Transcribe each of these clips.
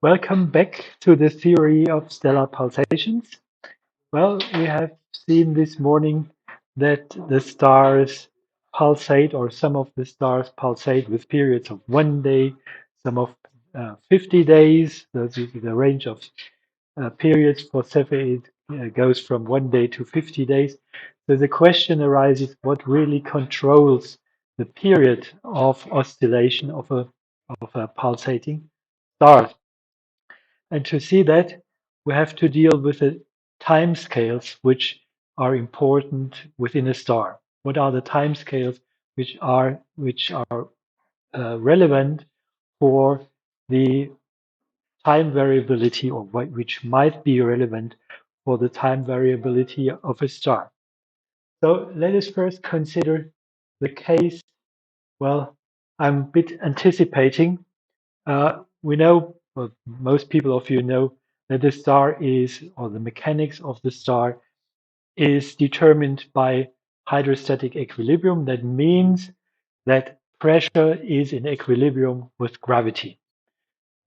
Welcome back to the theory of stellar pulsations. Well, we have seen this morning that the stars pulsate, or some of the stars pulsate with periods of 1 day, some of 50 days. The range of periods for Cepheid goes from 1 day to 50 days. So the question arises, what really controls the period of oscillation of a pulsating star? And to see that, we have to deal with the time scales which are important within a star. What are the time scales which are relevant for the time variability, or which might be relevant for the time variability of a star? So let us first consider the case. Well, I'm a bit anticipating. We know, well, most people of you know, that the star is, or the mechanics of the star is determined by hydrostatic equilibrium. That means that pressure is in equilibrium with gravity.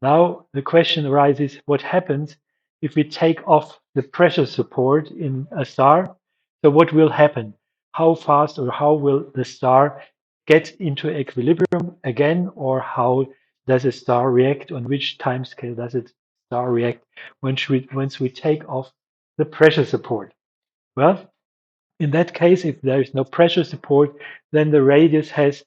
Now, the question arises, what happens if we take off the pressure support in a star? So what will happen? How fast, or how will the star get into equilibrium again, or how does a star react? On which time scale does a star react once we take off the pressure support? Well, in that case, if there is no pressure support, then the radius has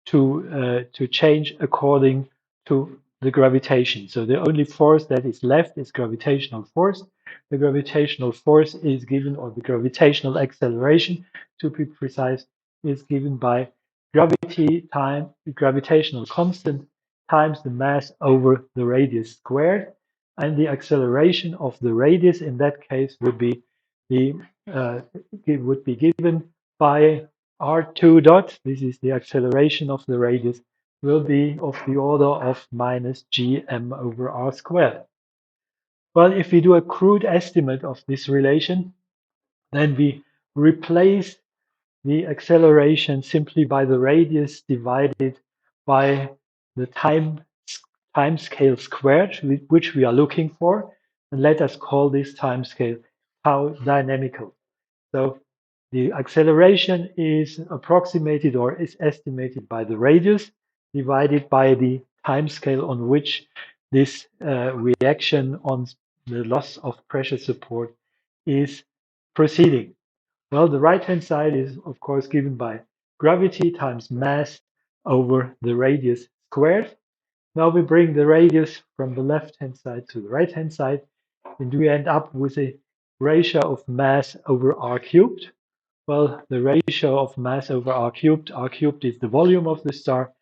to change according to the gravitation. So the only force that is left is gravitational force. The gravitational force is given, or the gravitational acceleration, to be precise, is given by gravitational constant times the mass over the radius squared, and the acceleration of the radius in that case the would be given by R2 dot. This is the acceleration of the radius, will be of the order of minus gm over r squared. Well, if we do a crude estimate of this relation, then we replace the acceleration simply by the radius divided by the time scale squared, which we are looking for, and let us call this time scale tau dynamical. So the acceleration is approximated, or is estimated, by the radius divided by the time scale on which this reaction on the loss of pressure support is proceeding. Well, the right-hand side is, of course, given by gravity times mass over the radius squared. Now we bring the radius from the left-hand side to the right-hand side, and we end up with a ratio of mass over r cubed. Well, the ratio of mass over r cubed is the volume of the star.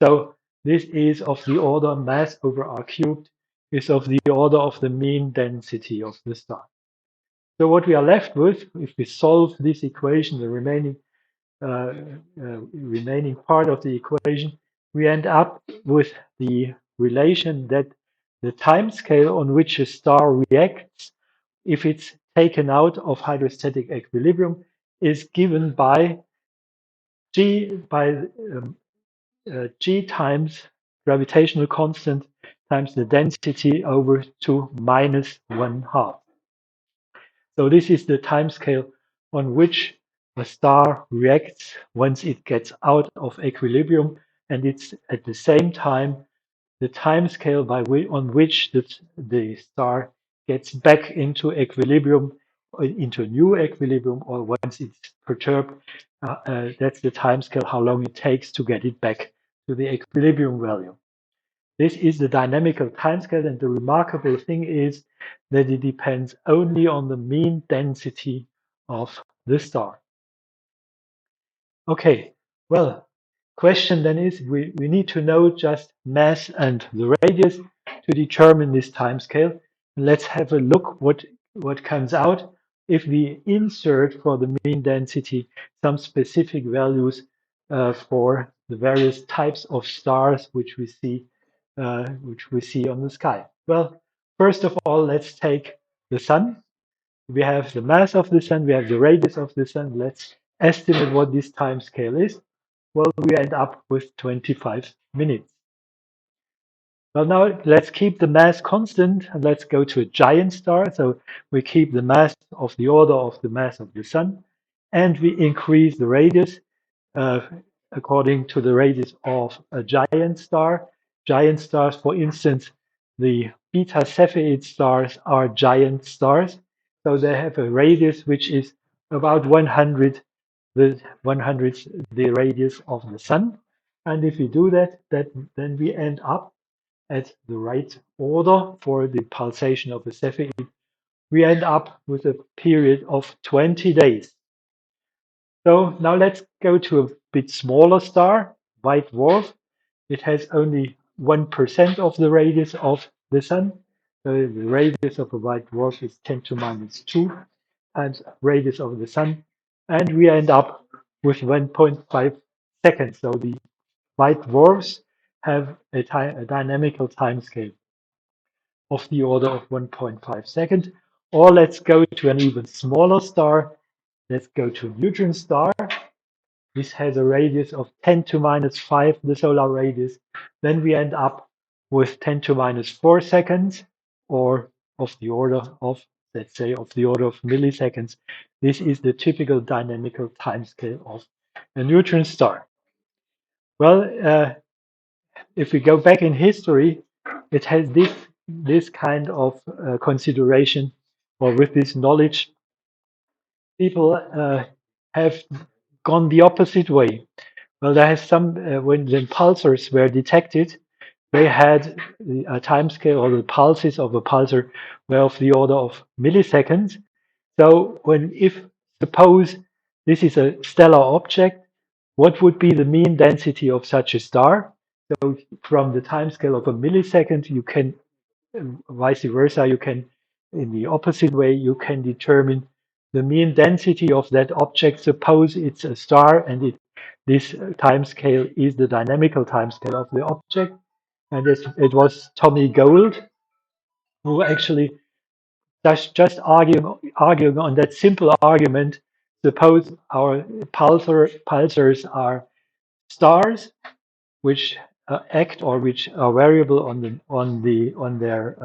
So this is of the order, mass over r cubed is of the order of the mean density of the star. So what we are left with, if we solve this equation, the remaining part of the equation, we end up with the relation that the time scale on which a star reacts, if it's taken out of hydrostatic equilibrium, is given by g times gravitational constant times the density over to minus 1/2. So this is the time scale on which a star reacts once it gets out of equilibrium, and it's at the same time the time scale on which the star gets back into equilibrium, into new equilibrium, or once it's perturbed. That's the time scale, how long it takes to get it back to the equilibrium value. This is the dynamical timescale, and the remarkable thing is that it depends only on the mean density of the star. Okay, well, question then is, we need to know just mass and the radius to determine this timescale. Let's have a look what comes out if we insert for the mean density some specific values for the various types of stars which we see on the sky. Well, first of all, let's take the sun. We have the mass of the sun, we have the radius of the sun. Let's estimate what this time scale is. Well, we end up with 25 minutes. Well, now let's keep the mass constant and let's go to a giant star. So we keep the mass of the order of the mass of the sun, and we increase the radius uh, according to the radius of a giant star. Giant stars, for instance, the beta Cepheid stars are giant stars. So they have a radius which is about 100 the 100 the radius of the sun. And if we do that, then we end up at the right order for the pulsation of a Cepheid. We end up with a period of 20 days. So now let's go to a bit smaller star, white dwarf. It has only 1% of the radius of the sun. So the radius of a white dwarf is 10 to minus 2 times radius of the sun. And we end up with 1.5 seconds. So the white dwarfs have a dynamical timescale of the order of 1.5 seconds. Or let's go to an even smaller star. Let's go to a neutron star. This has a radius of 10 to minus 5, the solar radius. Then we end up with 10 to minus 4 seconds, or of the order of, let's say, of the order of milliseconds. This is the typical dynamical timescale of a neutron star. Well, if we go back in history, it has this kind of consideration, or with this knowledge, people have gone the opposite way. Well, there has some when the pulsars were detected, they had a timescale or the pulses of a pulsar were of the order of milliseconds. So when if suppose this is a stellar object, what would be the mean density of such a star? So from the timescale of a millisecond, you can vice versa, you can in the opposite way, you can determine the mean density of that object. Suppose it's a star and this timescale is the dynamical timescale of the object. And it was Tommy Gold who actually just arguing on that simple argument. Suppose our pulsars are stars which act or which are variable on their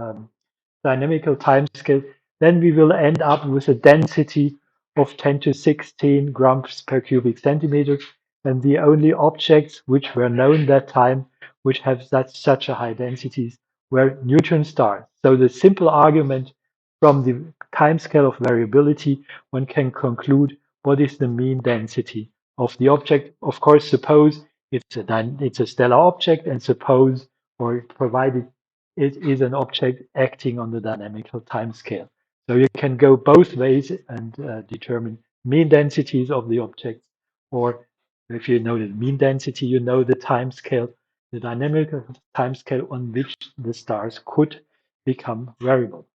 dynamical timescale, then we will end up with a density of 10 to 16 grams per cubic centimeter. And the only objects which were known that time which have such a high densities were neutron stars. So the simple argument from the timescale of variability, one can conclude what is the mean density of the object. Of course, suppose it's a stellar object, and suppose or provided it is an object acting on the dynamical timescale. So you can go both ways and determine mean densities of the objects, or if you know the mean density, you know the timescale, the dynamical timescale on which the stars could become variable.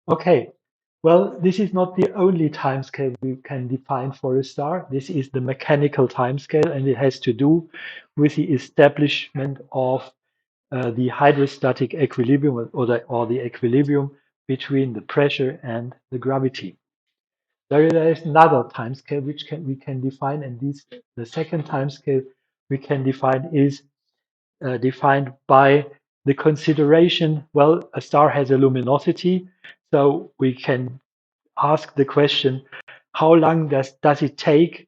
Okay, well, this is not the only timescale we can define for a star. This is the mechanical timescale, and it has to do with the establishment of the hydrostatic equilibrium or the equilibrium between the pressure and the gravity. There is another timescale which we can define, and the second timescale we can define is defined by the consideration. Well, a star has a luminosity, so we can ask the question: how long does it take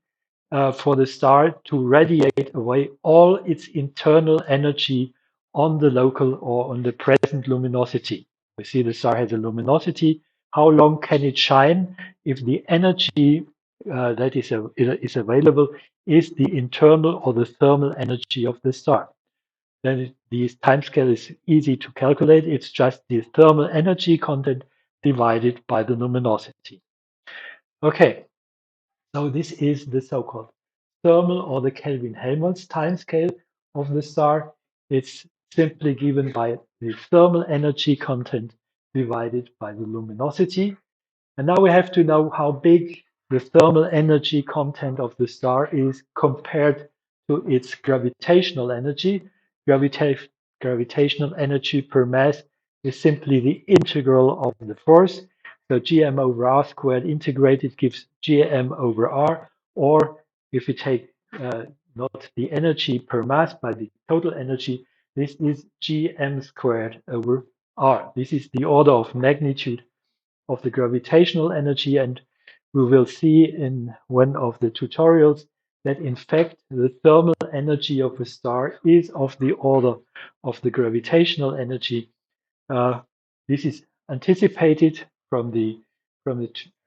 for the star to radiate away all its internal energy on the local or on the present luminosity? We see the star has a luminosity. How long can it shine if the energy that is available is the internal or the thermal energy of the star? Then the timescale is easy to calculate. It's just the thermal energy content divided by the luminosity. Okay, so this is the so-called thermal or the Kelvin-Helmholtz timescale of the star. It's simply given by the thermal energy content divided by the luminosity. And now we have to know how big the thermal energy content of the star is compared to its gravitational energy. Gravitational energy per mass is simply the integral of the force. So Gm over r squared integrated gives Gm over r, or if we take not the energy per mass, but the total energy, this is gm squared over r. This is the order of magnitude of the gravitational energy, and we will see in one of the tutorials that in fact the thermal energy of a star is of the order of the gravitational energy. Uh, this is anticipated from the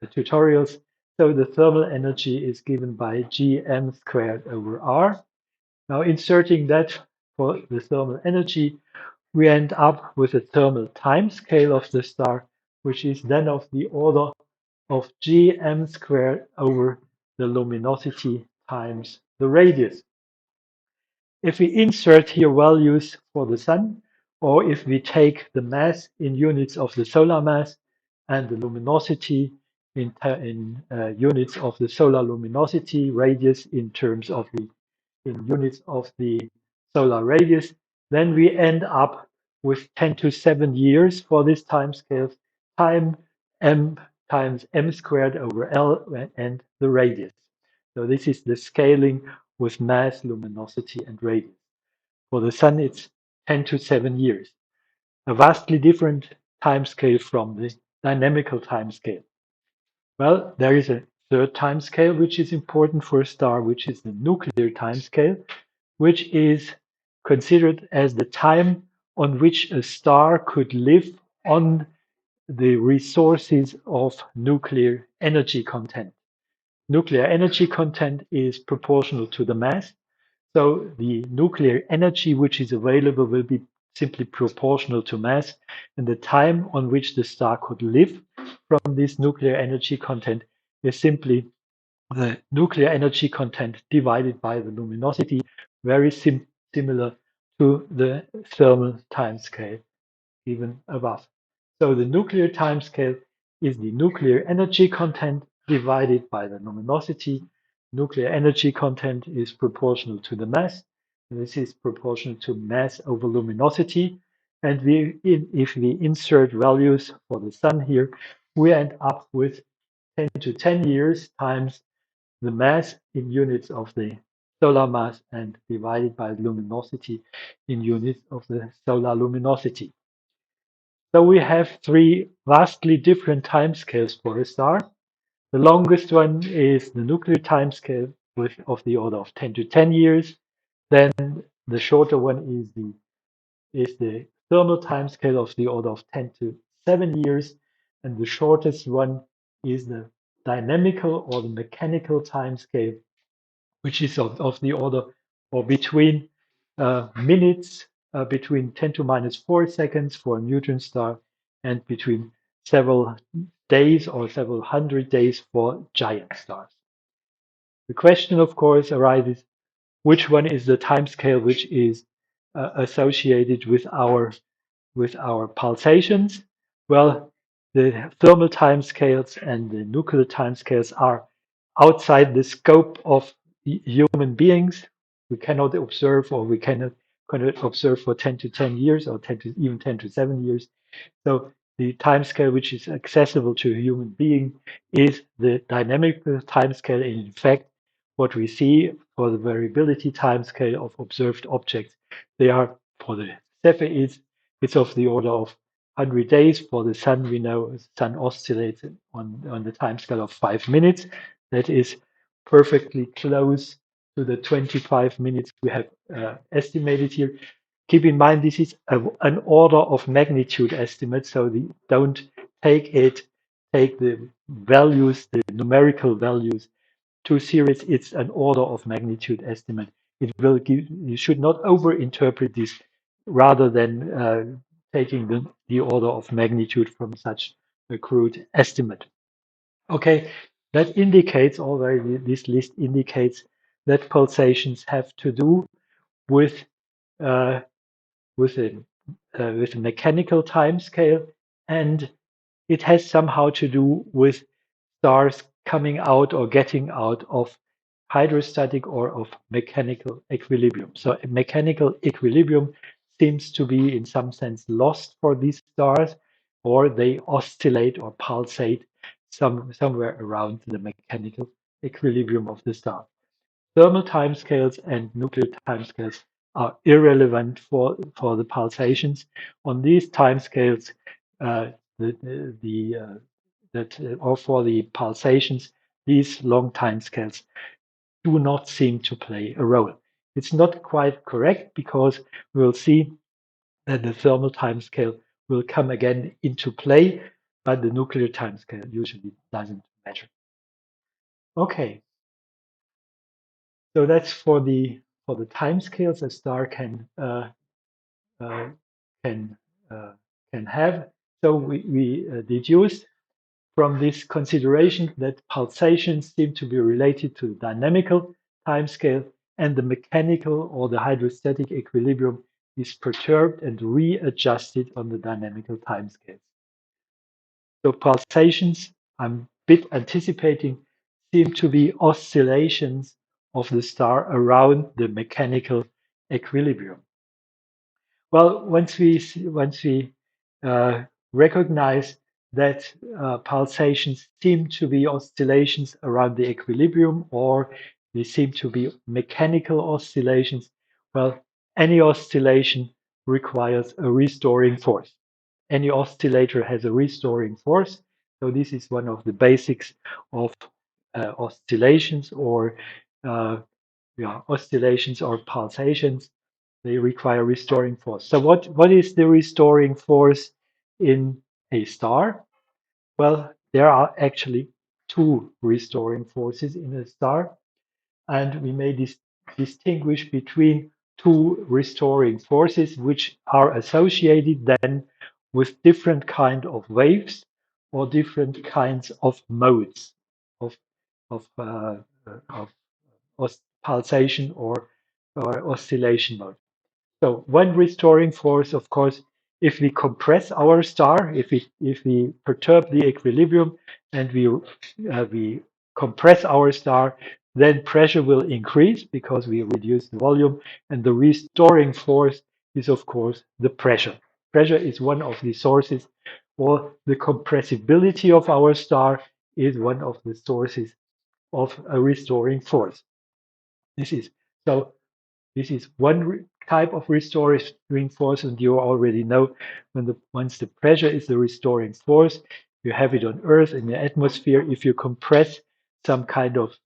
tutorials. So the thermal energy is given by gm squared over r. Now inserting that for the thermal energy, we end up with a thermal timescale of the star, which is then of the order of gm squared over the luminosity times the radius. If we insert here values for the sun, or if we take the mass in units of the solar mass and the luminosity in units of the solar luminosity, radius in terms of the in units of the solar radius, then we end up with 10 to 7 years for this time scale, time m times m squared over L and the radius. So this is the scaling with mass, luminosity, and radius. For the sun, it's 10 to 7 years, a vastly different time scale from the dynamical time scale. Well, there is a third time scale which is important for a star, which is the nuclear time scale, which is considered as the time on which a star could live on the resources of nuclear energy content. Nuclear energy content is proportional to the mass. So the nuclear energy which is available will be simply proportional to mass, and the time on which the star could live from this nuclear energy content is simply the nuclear energy content divided by the luminosity, very similar to the thermal timescale even above. So the nuclear timescale is the nuclear energy content divided by the luminosity. Nuclear energy content is proportional to the mass. This is proportional to mass over luminosity. And if we insert values for the sun here, we end up with 10 to 10 years times the mass in units of the solar mass and divided by luminosity in units of the solar luminosity. So we have three vastly different timescales for a star. The longest one is the nuclear timescale of the order of 10 to 10 years. Then the shorter one is the thermal timescale of the order of 10 to 7 years. And the shortest one is the dynamical or the mechanical timescale, which is of the order or between minutes, between 10 to minus 4 seconds for a neutron star, and between several days or several hundred days for giant stars. The question, of course, arises which one is the timescale which is associated with our pulsations? Well, the thermal timescales and the nuclear timescales are outside the scope of human beings. We cannot observe, or we cannot observe for 10 to 10 years, or 10 to even 10 to 7 years. So the timescale which is accessible to a human being is the dynamic timescale. In fact, what we see for the variability timescale of observed objects, they are for the Cepheids, it's of the order of 100 days. For the sun, we know the sun oscillates on the timescale of 5 minutes. That is perfectly close to the 25 minutes we have estimated here. Keep in mind, this is an order of magnitude estimate, so don't take the values, the numerical values, too serious. It's an order of magnitude estimate. It will give. You should not overinterpret this, rather than taking the order of magnitude from such a crude estimate. Okay, that indicates already. This list indicates that pulsations have to do with uh, with a mechanical timescale, and it has somehow to do with stars coming out or getting out of hydrostatic or of mechanical equilibrium. So mechanical equilibrium seems to be in some sense lost for these stars, or they oscillate or pulsate somewhere around the mechanical equilibrium of the star. Thermal timescales and nuclear timescales are irrelevant for the pulsations. On these timescales, or for the pulsations, these long timescales do not seem to play a role. It's not quite correct because we'll see that the thermal timescale will come again into play, but the nuclear timescale usually doesn't matter. Okay, so that's for the timescales a star uh, can uh, can have. So we deduced from this consideration that pulsations seem to be related to the dynamical timescale, and the mechanical or the hydrostatic equilibrium is perturbed and readjusted on the dynamical timescale. So pulsations, I'm a bit anticipating, seem to be oscillations of the star around the mechanical equilibrium. Well, once we recognize that pulsations seem to be oscillations around the equilibrium, or they seem to be mechanical oscillations, well, any oscillation requires a restoring force. Any oscillator has a restoring force. So this is one of the basics of oscillations or oscillations or pulsations. They require restoring force. So what is the restoring force in a star? Well, there are actually two restoring forces in a star, and we may distinguish between two restoring forces which are associated then with different kind of waves or different kinds of modes of of, uh, of pulsation or oscillation mode. So one restoring force, of course, if we compress our star, if we perturb the equilibrium and we compress our star, then pressure will increase because we reduce the volume, and the restoring force is, of course, the pressure. Pressure is one of the sources, or the compressibility of our star is one of the sources of a restoring force. This is so. This is one type of restoring force, and you already know once the pressure is the restoring force, you have it on Earth in the atmosphere. If you compress some kind of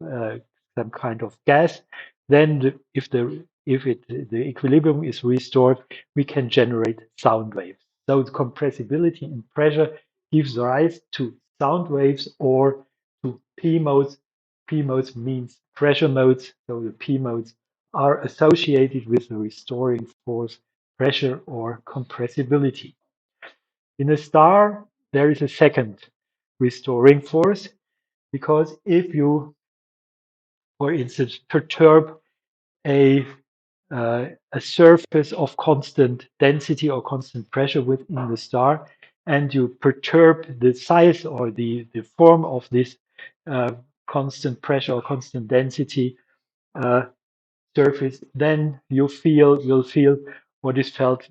gas, then the equilibrium is restored, we can generate sound waves. So the compressibility and pressure gives rise to sound waves or to P modes. P modes means pressure modes, so the P modes are associated with the restoring force, pressure, or compressibility. In a star, there is a second restoring force because if you, for instance, perturb a a surface of constant density or constant pressure within the star, and you perturb the size or the form of this constant pressure or constant density uh, surface, then you'll feel what is felt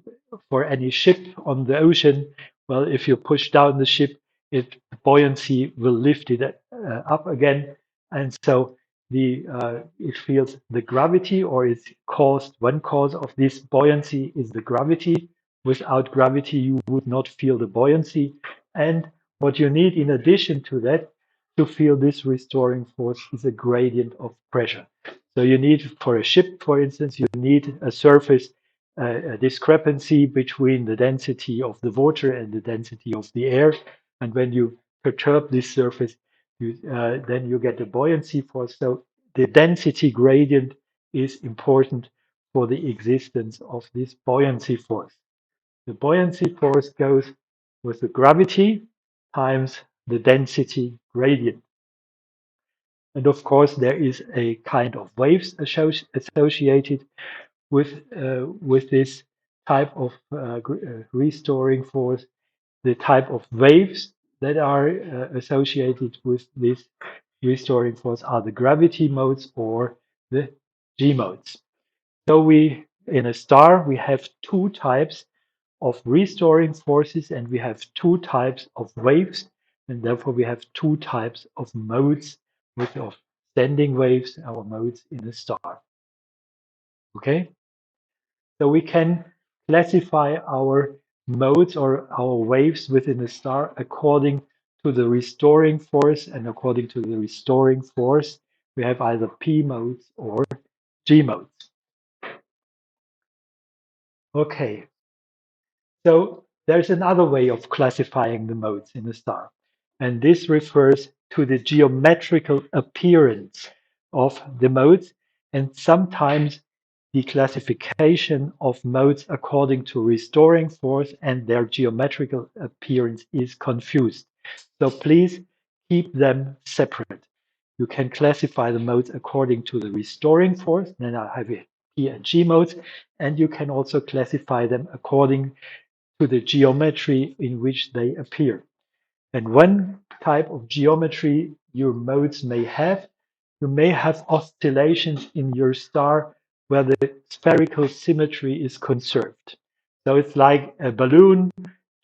for any ship on the ocean. Well, if you push down the ship, buoyancy will lift it up again, and so the it feels the gravity, or it's caused. One cause of this buoyancy is the gravity. Without gravity, you would not feel the buoyancy. And what you need in addition to that to feel this restoring force is a gradient of pressure. So you need, for a ship, for instance, you need a surface, a discrepancy between the density of the water and the density of the air. And when you perturb this surface, then you get a buoyancy force. So the density gradient is important for the existence of this buoyancy force. The buoyancy force goes with the gravity times the density gradient. And of course, there is a kind of waves associated with this type of restoring force. The type of waves that are associated with this restoring force are the gravity modes or the G modes. So in a star, we have two types of restoring forces, and we have two types of waves, and therefore we have two types of modes of standing waves, our modes in a star. Okay, So we can classify our modes or our waves within a star according to the restoring force, and according to the restoring force, we have either P modes or G modes. Okay, so there's another way of classifying the modes in a star, and this refers to the geometrical appearance of the modes, and sometimes the classification of modes according to restoring force and their geometrical appearance is confused. So please keep them separate. You can classify the modes according to the restoring force, then I have P and G modes, and you can also classify them according to the geometry in which they appear. And one type of geometry your modes may have, you may have oscillations in your star where the spherical symmetry is conserved. So it's like a balloon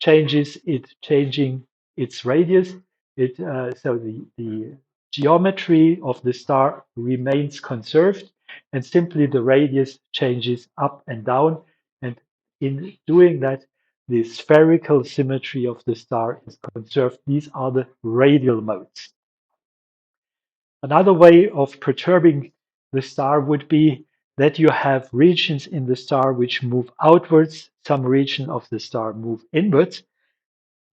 changing its radius. So the geometry of the star remains conserved, and simply the radius changes up and down. And in doing that, the spherical symmetry of the star is conserved. These are the radial modes. Another way of perturbing the star would be that you have regions in the star which move outwards, some region of the star move inwards.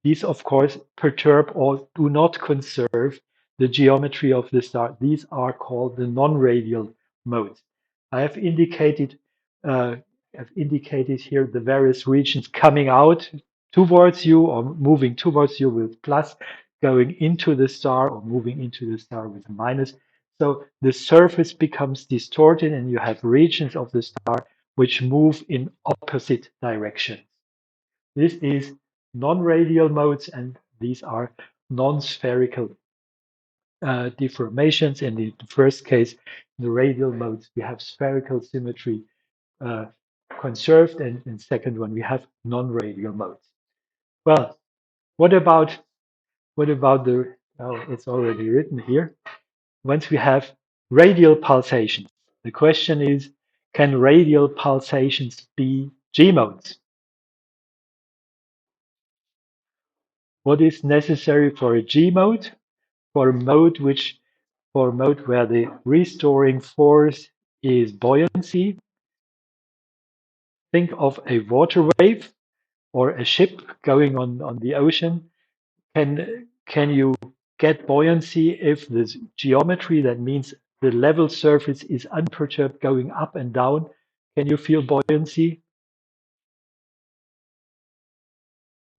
These, of course, perturb or do not conserve the geometry of the star. These are called the non-radial modes. I have indicated here the various regions coming out towards you or moving towards you with plus, going into the star or moving into the star with a minus. So the surface becomes distorted, and you have regions of the star which move in opposite directions. This is non-radial modes, and these are non-spherical deformations. In the first case, in the radial modes, we have spherical symmetry uh, conserved, and in the second one, we have non-radial modes. Well, what about the? Oh, it's already written here. Once we have radial pulsations, the question is, can radial pulsations be G modes? What is necessary for a G mode? For a mode where the restoring force is buoyancy, think of a water wave or a ship going on the ocean. Can you get buoyancy if the geometry, that means the level surface, is unperturbed going up and down? Can you feel buoyancy?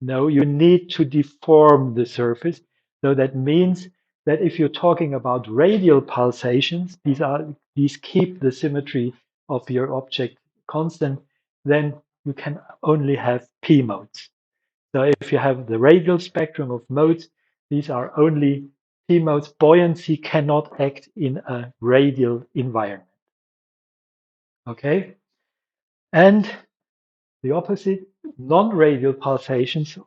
No, you need to deform the surface. So that means that if you're talking about radial pulsations, these keep the symmetry of your object constant, then you can only have P modes. So if you have the radial spectrum of modes, these are only P modes. Buoyancy cannot act in a radial environment. Okay? And the opposite, non-radial pulsations,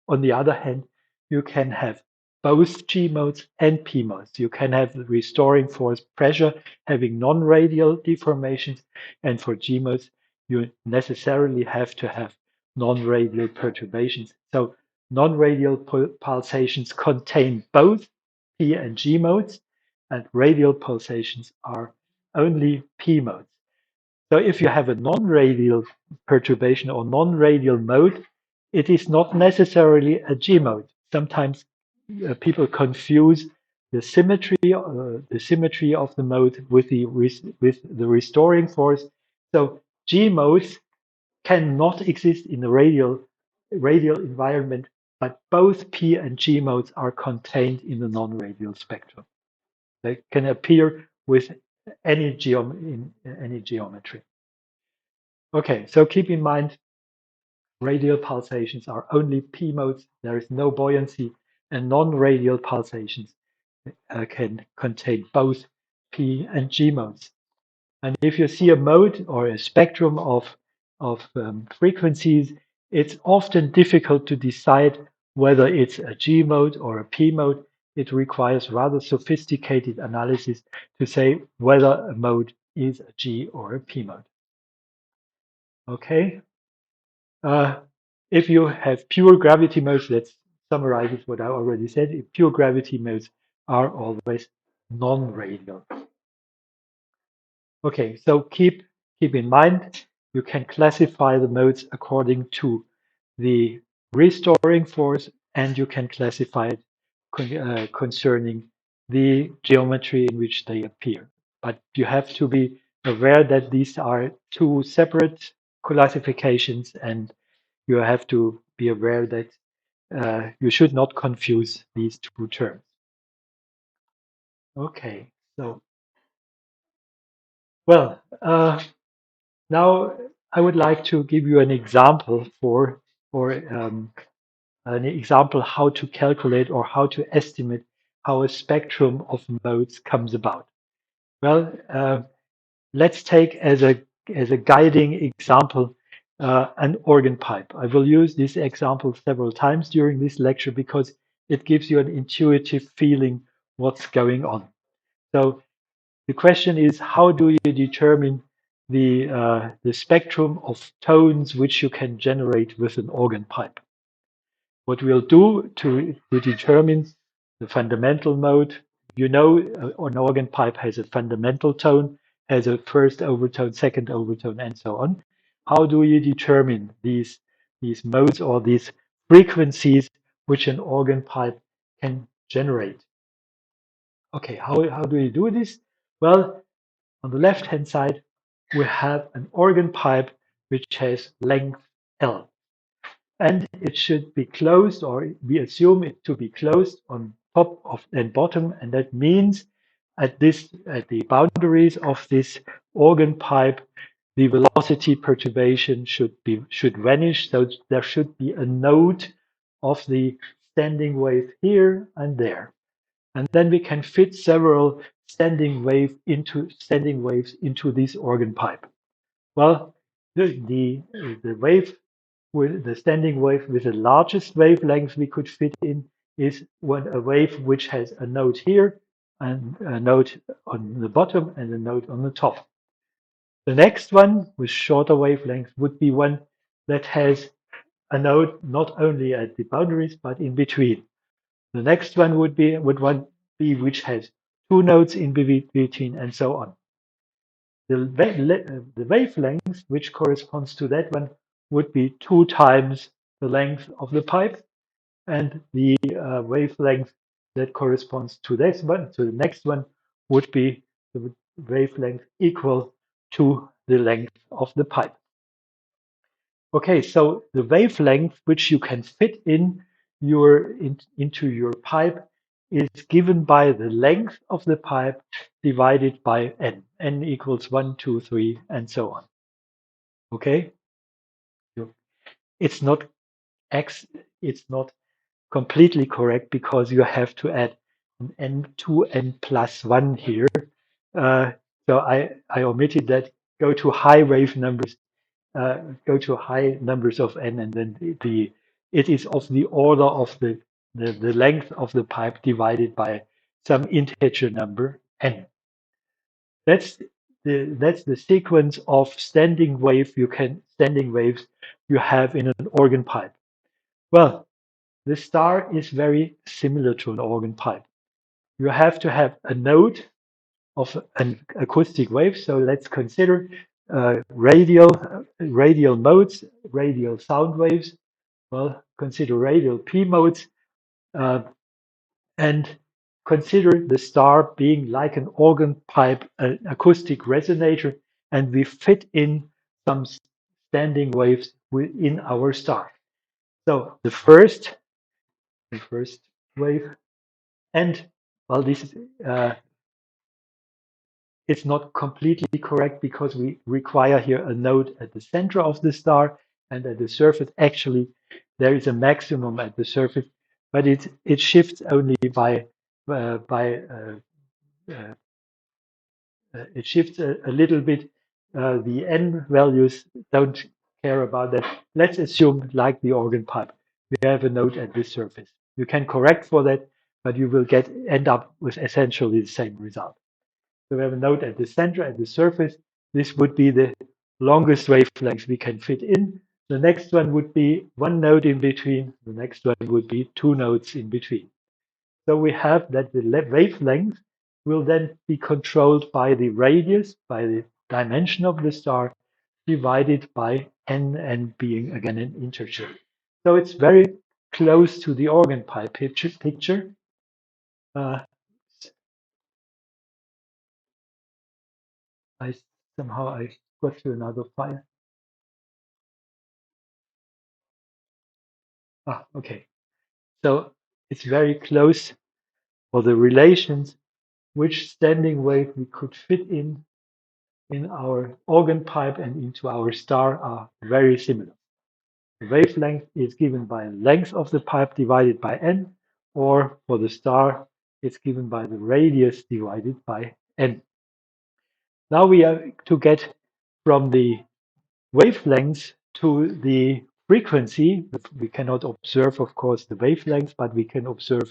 on the other hand, you can have both G modes and P modes. You can have the restoring force pressure having non-radial deformations, and for G modes, you necessarily have to have non-radial perturbations. So non-radial pulsations contain both P and G modes, and radial pulsations are only P modes. So if you have a non-radial perturbation or non-radial mode, it is not necessarily a G mode. Sometimes people confuse the symmetry of the mode with the restoring force. So G modes cannot exist in the radial environment, but both P and G modes are contained in the non-radial spectrum. They can appear with in any geometry. Okay, so keep in mind, radial pulsations are only P modes. There is no buoyancy, and non-radial pulsations can contain both P and G modes. And if you see a mode or a spectrum of frequencies, it's often difficult to decide whether it's a G mode or a P mode. It requires rather sophisticated analysis to say whether a mode is a G or a P mode. Okay. Uh, if you have pure gravity modes, let's summarize what I already said. Pure gravity modes are always non-radial. Okay, so keep in mind you can classify the modes according to the restoring force, and you can classify it concerning the geometry in which they appear. But you have to be aware that these are two separate classifications, and you have to be aware that you should not confuse these two terms. Okay, so well, now I would like to give you an example for an example how to calculate or how to estimate how a spectrum of modes comes about. Well, let's take as a guiding example an organ pipe. I will use this example several times during this lecture because it gives you an intuitive feeling what's going on. So the question is, how do you determine the spectrum of tones which you can generate with an organ pipe? What we'll do to determine the fundamental mode, you know, an organ pipe has a fundamental tone, has a first overtone, second overtone, and so on. How do you determine these modes or these frequencies which an organ pipe can generate? Okay, how do you do this? Well, on the left-hand side, we have an organ pipe which has length L, and it should be closed, or we assume it to be closed on top of and bottom, and that means at the boundaries of this organ pipe, the velocity perturbation should vanish. So there should be a node of the standing wave here and there. And then we can fit several standing waves into this organ pipe. Well, the wave with the standing wave with the largest wavelength we could fit in is a wave which has a node here and a node on the bottom and a node on the top. The next one with shorter wavelength would be one that has a node not only at the boundaries but in between. The next one would one be which has two nodes in between, and so on. The wavelength which corresponds to that one would be two times the length of the pipe, and the wavelength that corresponds to this one, to the next one, would be the wavelength equal to the length of the pipe. Okay, so the wavelength which you can fit into your pipe is given by the length of the pipe divided by n. N equals 1, 2, 3, and so on. Okay, it's not x. It's not completely correct because you have to add an n2 n plus 1 here. So I omitted that. Go to high wave numbers. Go to high numbers of n, and then it is of the order of the length of the pipe divided by some integer number n. That's the sequence of standing waves you have in an organ pipe. Well, the star is very similar to an organ pipe. You have to have a node of an acoustic wave. So let's consider radial modes, radial sound waves. Well, consider radial P modes, uh, and consider the star being like an organ pipe, an acoustic resonator, and we fit in some standing waves within our star. So the first wave, and well, this is it's not completely correct because we require here a node at the center of the star, and at the surface actually there is a maximum at the surface, but it shifts only by uh, by uh, uh, it shifts a little bit. The n values don't care about that. Let's assume, like the organ pipe, we have a node at the surface. You can correct for that, but you will end up with essentially the same result. So we have a node at the center, at the surface. This would be the longest wavelength we can fit in. The next one would be one node in between. The next one would be two nodes in between. So we have that the wavelength will then be controlled by the radius, by the dimension of the star, divided by n being again an integer. So it's very close to the organ pipe picture. Uh, I somehow I got to another file. Okay. So it's very close for the relations which standing wave we could fit in our organ pipe and into our star are very similar. The wavelength is given by length of the pipe divided by n, or for the star, it's given by the radius divided by n. Now we are to get from the wavelengths to the frequency. We cannot observe, of course, the wavelength, but we can observe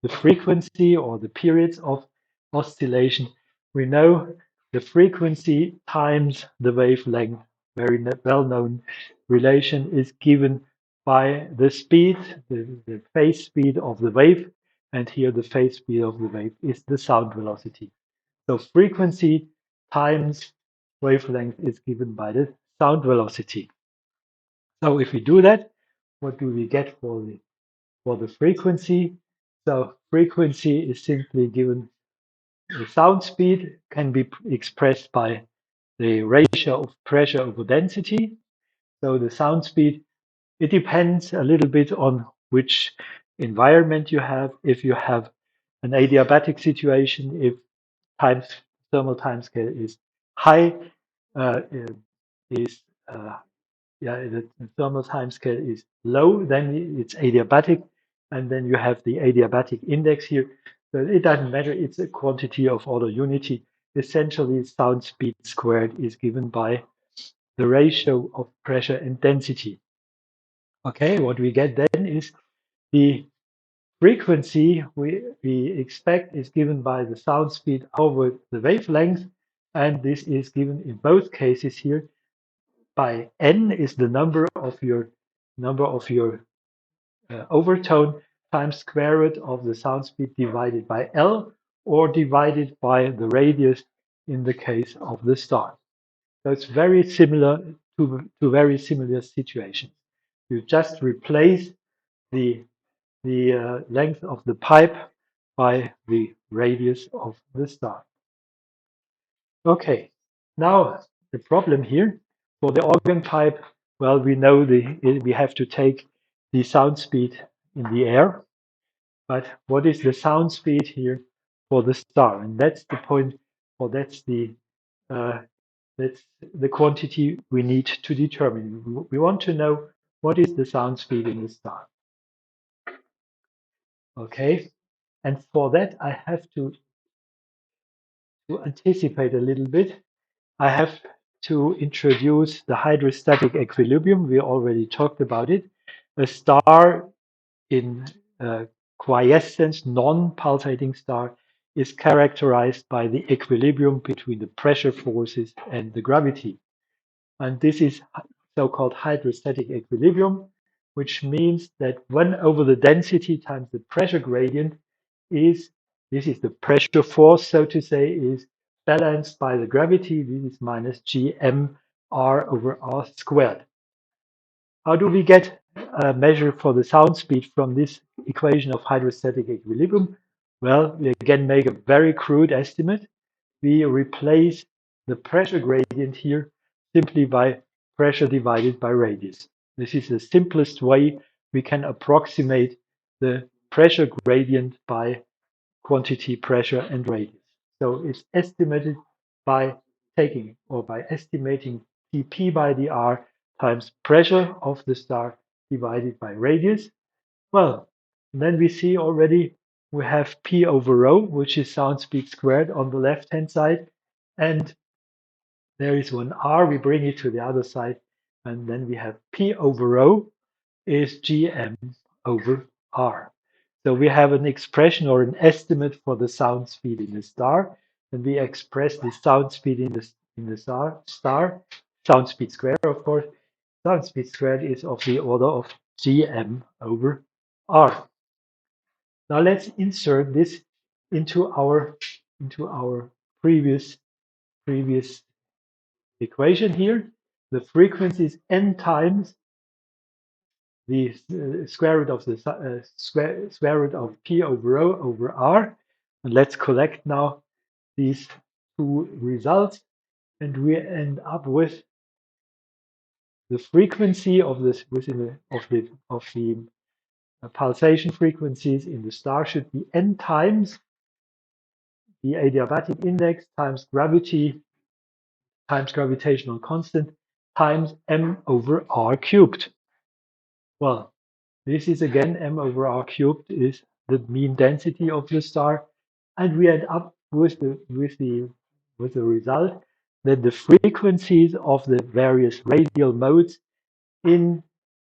the frequency or the periods of oscillation. We know the frequency times the wavelength, very well-known relation, is given by the speed, the phase speed of the wave, and here the phase speed of the wave is the sound velocity. So frequency times wavelength is given by the sound velocity. So if we do that, what do we get for the frequency? So frequency is simply given, the sound speed can be expressed by the ratio of pressure over density. So the sound speed, it depends a little bit on which environment you have. If you have an adiabatic situation, if times thermal timescale is high, uh, is yeah, the thermal timescale is low, then it's adiabatic, and then you have the adiabatic index here. So it doesn't matter, it's a quantity of order unity. Essentially, sound speed squared is given by the ratio of pressure and density. Okay, what we get then is the frequency we expect is given by the sound speed over the wavelength, and this is given in both cases here by n is the number of your overtone times square root of the sound speed divided by L or divided by the radius in the case of the star. So it's very similar to very similar situations. You just replace the length of the pipe by the radius of the star. Okay, now the problem here for the organ pipe, well, we know we have to take the sound speed in the air, but what is the sound speed here for the star? And that's the point, or uh, that's the quantity we need to determine. We want to know what is the sound speed in the star. Okay, and for that I have to anticipate a little bit. I have to introduce the hydrostatic equilibrium. We already talked about it. A star in quiescence, non-pulsating star, is characterized by the equilibrium between the pressure forces and the gravity. And this is so-called hydrostatic equilibrium, which means that 1 over the density times the pressure gradient is, this is the pressure force, so to say, is balanced by the gravity. This is minus gm r over r squared. How do we get a measure for the sound speed from this equation of hydrostatic equilibrium? Well, we again make a very crude estimate. We replace the pressure gradient here simply by pressure divided by radius. This is the simplest way we can approximate the pressure gradient by quantity, pressure, and radius. So it's estimated by taking or by estimating dP by dr times pressure of the star divided by radius. Well, then we see already we have P over rho, which is sound speed squared on the left-hand side. And there is one R, we bring it to the other side. And then we have P over rho is Gm over R. So we have an expression or an estimate for the sound speed in the star. And we express the sound speed in the star sound speed square, of course. Sound speed squared is of the order of gm over r. Now let's insert this into our previous previous equation here. The frequency is n times the square root of the square root of p over rho over r. And let's collect now these two results, and we end up with the frequency of this within the pulsation frequencies in the star should be n times the adiabatic index times gravity times gravitational constant times m over r cubed. Well, this is again m over r cubed is the mean density of the star, and we end up with the result that the frequencies of the various radial modes in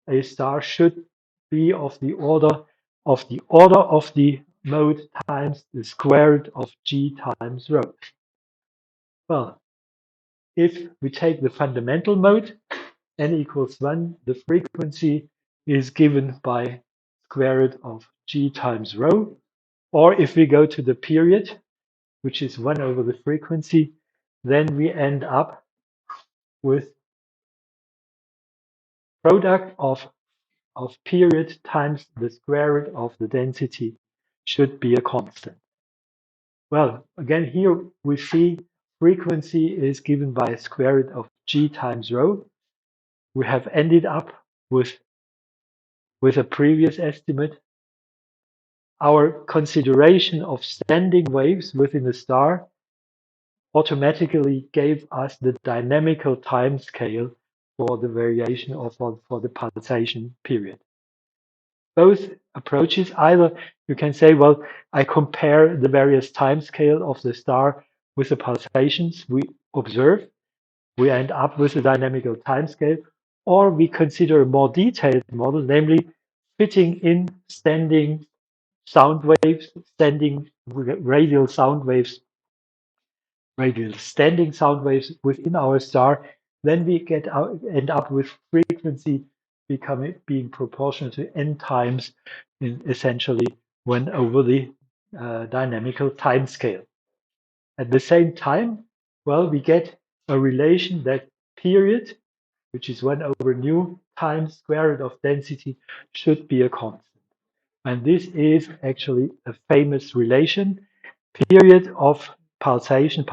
a star should be of the order of the mode times the square root of g times rho. Well, if we take the fundamental mode, n equals 1, the frequency is given by square root of g times rho. Or if we go to the period, which is 1 over the frequency, then we end up with product of period times the square root of the density should be a constant. Well, again, here we see frequency is given by square root of g times rho. We have ended up with a previous estimate. Our consideration of standing waves within a star automatically gave us the dynamical time scale for the variation or for the pulsation period. Both approaches, either you can say, well, I compare the various time scale of the star with the pulsations we observe, we end up with a dynamical time scale, or we consider a more detailed model, namely fitting in standing sound waves, standing radial sound waves, radial standing sound waves within our star, then we end up with frequency being proportional to n times in essentially 1 over the dynamical time scale. At the same time, well, we get a relation that period, which is 1 over nu times square root of density, should be a constant. And this is actually a famous relation. Period of pulsation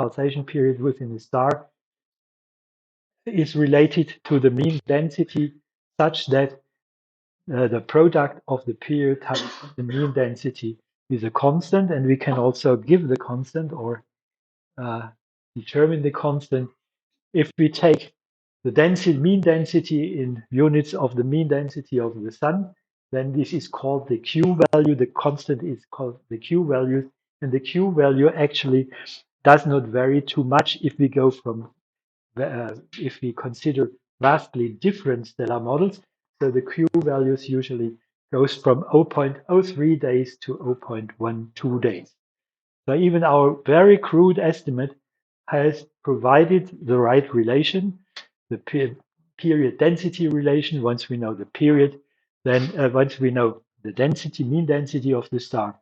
period within a star is related to the mean density such that the product of the period times the mean density is a constant, and we can also give the constant or determine the constant if we take the mean density in units of the mean density of the sun. Then this is called the Q value. The constant is called the Q value, and the Q value actually does not vary too much if we go from if we consider vastly different stellar models. So the Q values usually goes from 0.03 days to 0.12 days. So even our very crude estimate has provided the right relation, the period density relation. Once we know the period, then once we know the density, mean density of the star,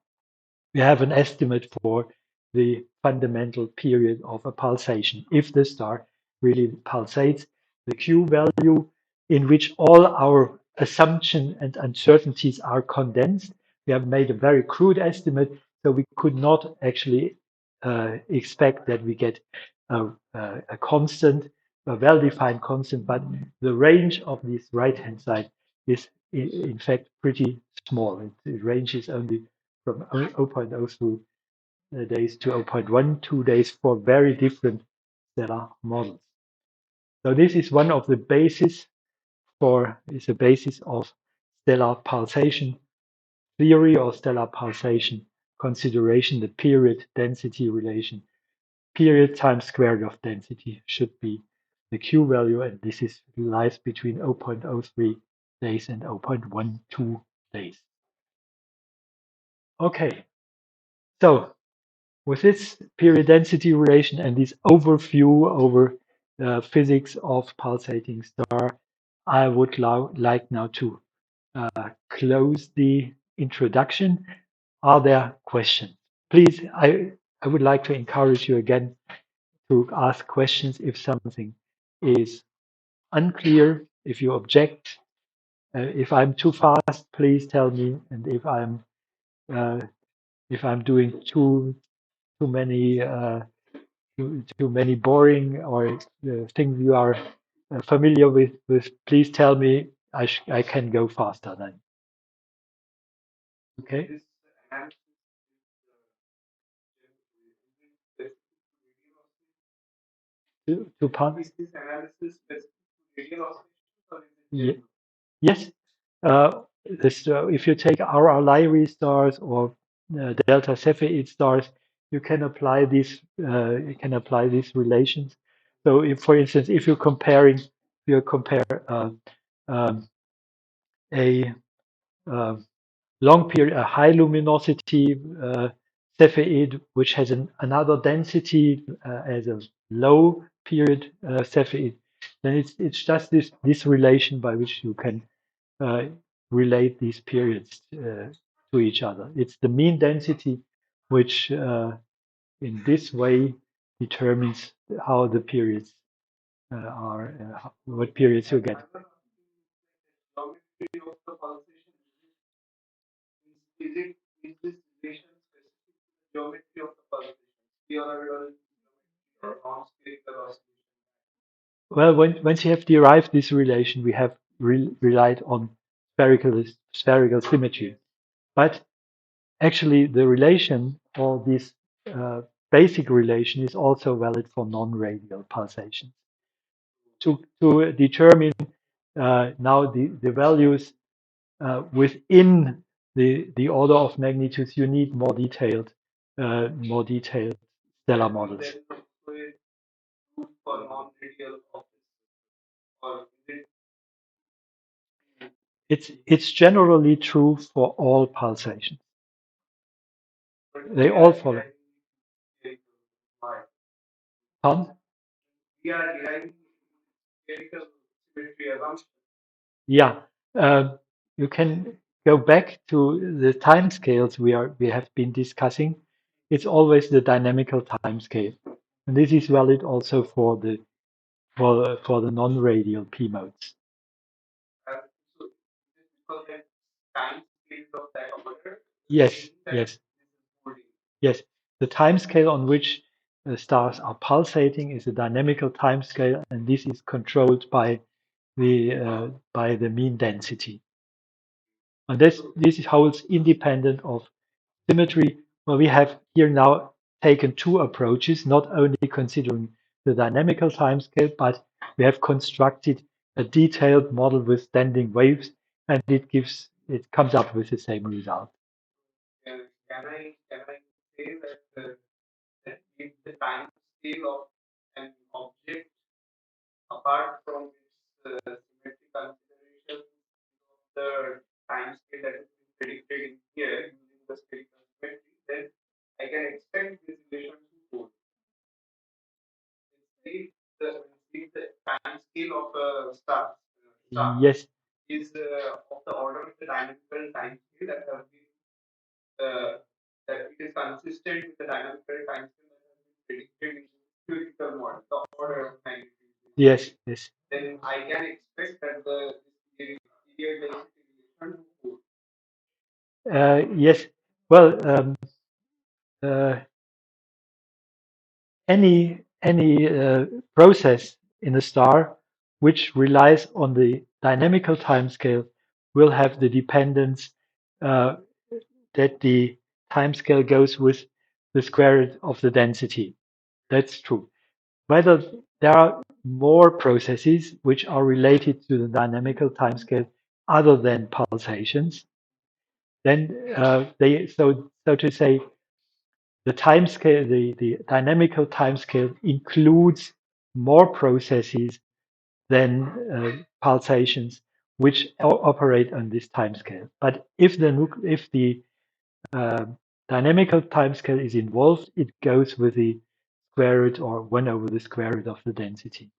we have an estimate for the fundamental period of a pulsation. If the star really pulsates, the Q value in which all our assumptions and uncertainties are condensed. We have made a very crude estimate, so we could not actually expect that we get a constant, a well-defined constant, but the range of this right-hand side is in fact pretty small. It ranges only from 0.02 days to 0.12 days for very different stellar models. So this is one of the basis is a basis of stellar pulsation theory or stellar pulsation consideration, the period density relation. Period times square root of density should be the Q value, and this lies between 0.03 days and 0.12 days. Okay, so with this period density relation and this overview over physics of pulsating star, I would like now to close the introduction. Are there questions? Please, I would like to encourage you again to ask questions if something is unclear, if you object. If I'm too fast, please tell me. And uh, if I'm doing too many too many boring or things you are familiar with, please tell me. I can go faster then. Okay. To pun- Ye- Yes. If you take our Lyrae stars or delta Cepheid stars, you can apply these relations. So, if, for instance, if you compare um, a uh, long period, a high luminosity Cepheid, which has another density as a low period Cepheid, then it's just this relation by which you can uh, relate these periods to each other. It's the mean density which, in this way, determines how the periods what periods you get. Well, once you have derived this relation, we have relied on spherical symmetry. But actually, the relation or this uh, basic relation is also valid for non-radial pulsations. To determine now the values within the order of magnitudes, you need more detailed stellar models. It's generally true for all pulsations. They all follow. Pardon? Yeah, you can go back to the time scales we have been discussing. It's always the dynamical time scale, and this is valid also for the non-radial p modes. Yes, yes, yes. The time scale on which stars are pulsating is a dynamical time scale, and this is controlled by the mean density. And this holds independent of symmetry. Well, we have here now taken two approaches, not only considering the dynamical timescale, but we have constructed a detailed model with standing waves, and it comes up with the same result. Yes. Yes, yes. Yes. Well, uh, any process in a star which relies on the dynamical timescale will have the dependence uh, that the timescale goes with the square root of the density. That's true. Whether there are more processes which are related to the dynamical timescale other than pulsations, then so to say, the timescale, the dynamical timescale includes more processes than pulsations which operate on this timescale. But if the uh, dynamical timescale is involved, it goes with the square root or 1 over the square root of the density.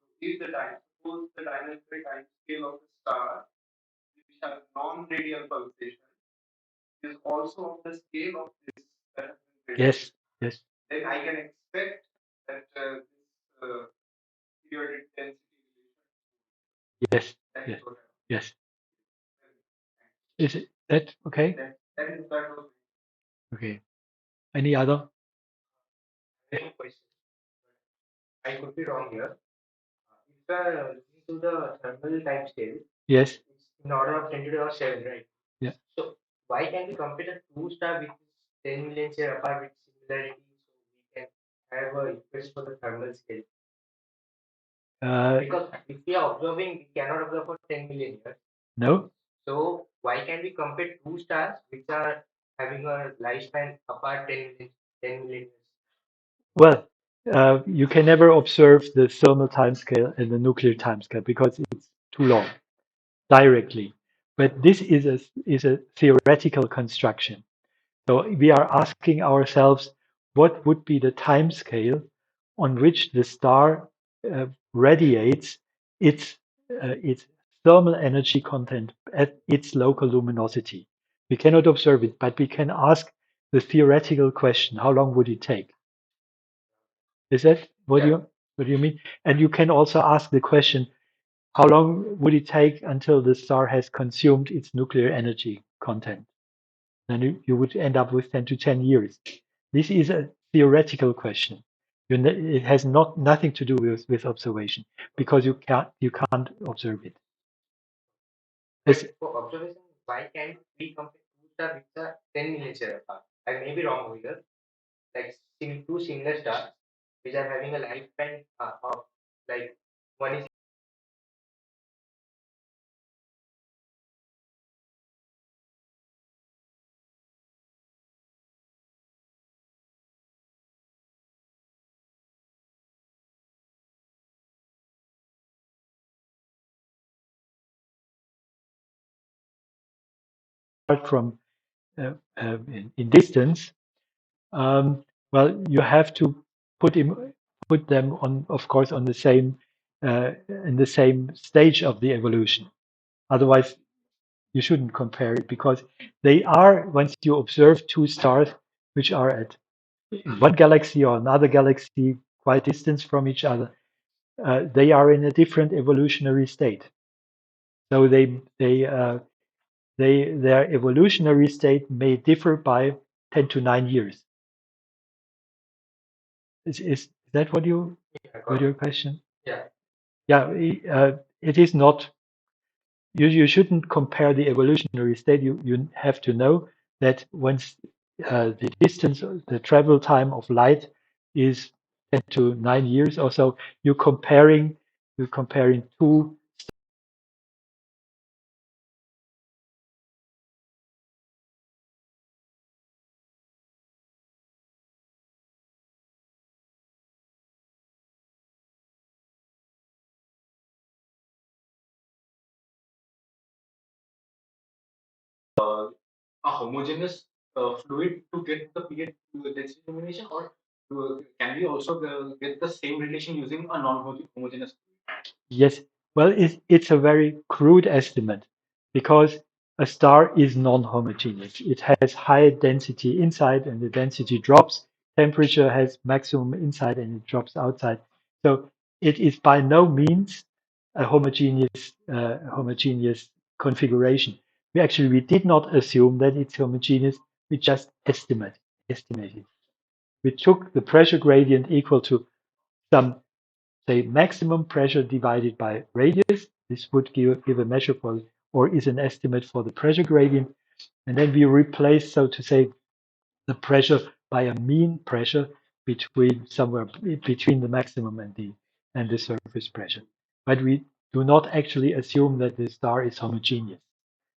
Yes, yes, yes, yes, yes. Is it that okay? Okay. Any other? Yes. Yeah. Uh, no. Well, you can never observe the thermal timescale and the nuclear timescale because it's too long directly. But this is a theoretical construction. So we are asking ourselves, what would be the time scale on which the star radiates its its thermal energy content at its local luminosity? We cannot observe it, but we can ask the theoretical question: how long would it take? Is that what you mean? And you can also ask the question: how long would it take until the star has consumed its nuclear energy content? Then you would end up with 10 to 10 years. This is a theoretical question. It has nothing to do with observation because you can't observe it. It's, apart from in distance, um, well, you have to put him, put them on, of course, on the same in the same stage of the evolution. Otherwise, you shouldn't compare it because they are, once you observe two stars which are at one galaxy or another galaxy quite distant from each other, they are in a different evolutionary state. So their evolutionary state may differ by 10 to 9 years. Is that what your question? Yeah, it is not. You shouldn't compare the evolutionary state. You have to know that once the distance, the travel time of light is 10 to 9 years or so, you're comparing two. Yes, well, it's a very crude estimate because a star is non-homogeneous. It has high density inside and the density drops. Temperature has maximum inside and it drops outside. So it is by no means a homogeneous configuration. We did not assume that it's homogeneous. We just estimated. We took the pressure gradient equal to some, say, maximum pressure divided by radius. This would give a measure for, or is an estimate for the pressure gradient. And then we replace, so to say, the pressure by a mean pressure between somewhere between the maximum and the surface pressure. But we do not actually assume that the star is homogeneous,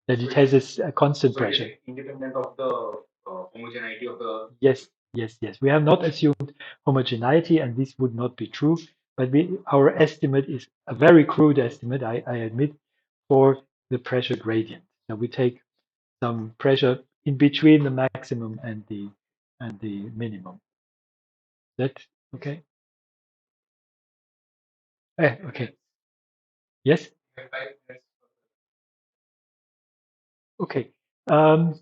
that it has a constant pressure. Yes, yes, yes. We have not assumed homogeneity, and this would not be true. But our estimate is a very crude estimate, I admit, for the pressure gradient. So we take some pressure in between the maximum and the minimum. That okay? Okay. Yes. Okay. Um,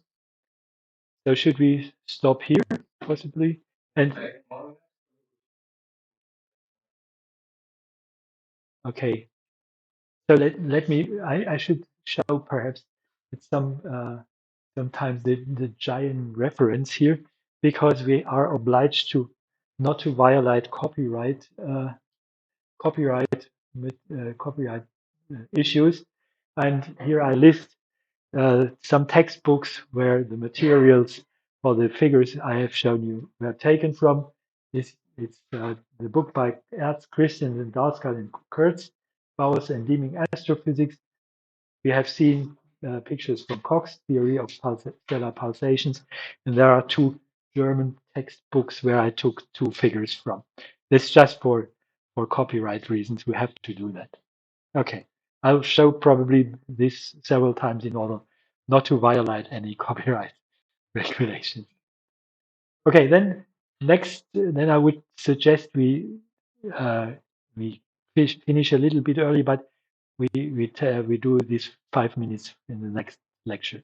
so should we stop here possibly? And okay. So let me. I should show perhaps it's sometimes the giant reference here because we are obliged to not to violate copyright copyright issues. And here I list some textbooks where the materials for the figures I have shown you were taken from. It's the book by Ernst Christian and Dalsgaard and Kurtz, Bowers and Deeming Astrophysics. We have seen pictures from Koch's theory of stellar pulsations, and there are two German textbooks where I took two figures from. This just for copyright reasons. We have to do that. Okay, I'll show probably this several times in order not to violate any copyright regulations. Okay, then next, then I would suggest uh, we finish a little bit early, but we do this 5 minutes in the next lecture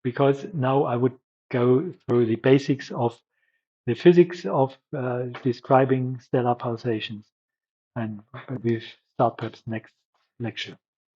because now I would go through the basics of the physics of describing stellar pulsations, and we start perhaps next lecture.